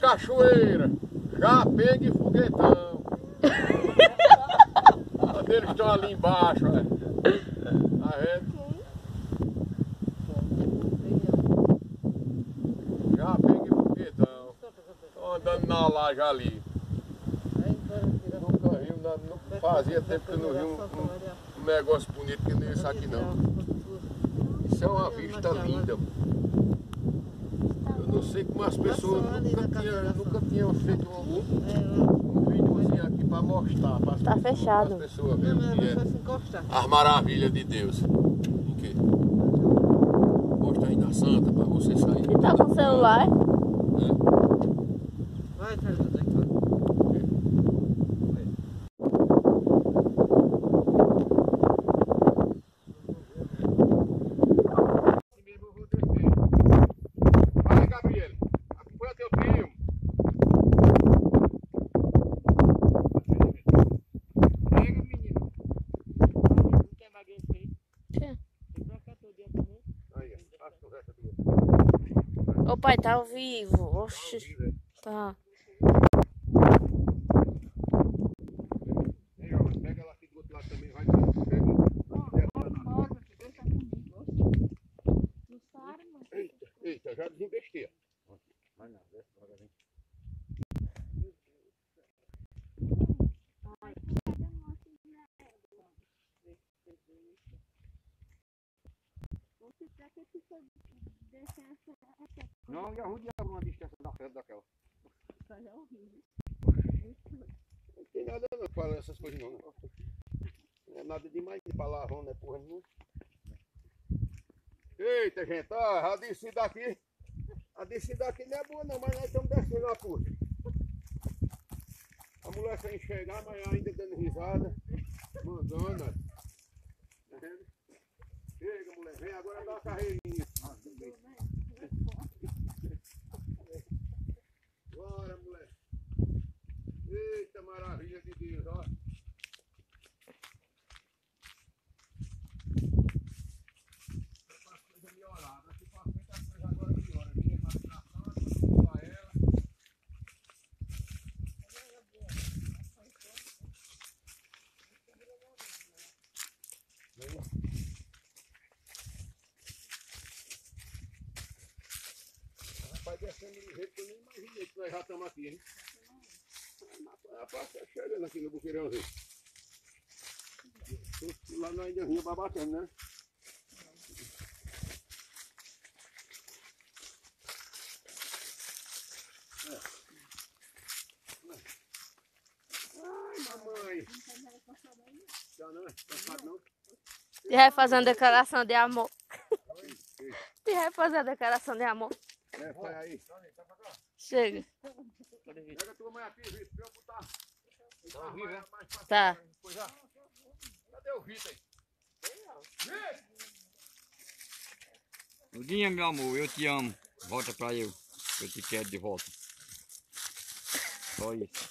cachoeira, já pegue foguetão. Eles estão ali embaixo, velho. Tá vendo? Já pegue foguetão. Estão andando na laje ali. Nunca vi, não fazia tempo que eu não vi um negócio bonito que nem isso aqui não. Isso é uma vista linda. Eu não sei como as pessoas nunca tinham feito um videozinho aqui para mostrar para tá fechado. as pessoas verem que é as maravilhas de Deus. O quê? Mostra aí na Santa para você sair. E tá com o celular? Vai, tá. Ô pai, tá ao vivo. Oxi. Tá. Pega ela aqui do outro lado também, vai. Eita, já desinvestia. Vai não, desce devagarinho. Não, e a rua de uma distância da frente daquela. Não tem nada não para essas coisas não. Não é nada demais de palavrão, não é porra nenhuma. Eita gente, ó, a descida aqui. A descida aqui não é boa não, mas nós estamos descendo a curva. A mulher sem enxergar, mas ainda dando risada. Mandando, ó. Tá vendo? Chega mulher, vem agora dá uma carreirinha. Bora mulher. Eita maravilha de Deus, ó. As coisas melhoradas. Aqui pra frente as coisas agora melhoram. Aqui é vacinação, pra ela. Rapaz, descendo de jeito que eu nem imaginei que nós já estamos aqui, hein? Rapaz, tá chegando aqui no Buqueirãozinho. Lá nós ainda vinha babatendo, né? Ai, mamãe! Já não é? Cansado não? E vai fazer uma declaração de amor. E vai fazer a declaração de amor. É, sai aí. Chega. Pega a tua mãe aqui, Vitor, pra eu botar. Tá vivo, é? Tá. Cadê o Vitor aí? Ludinha, meu amor, eu te amo. Volta pra eu. Eu te quero de volta. Só isso.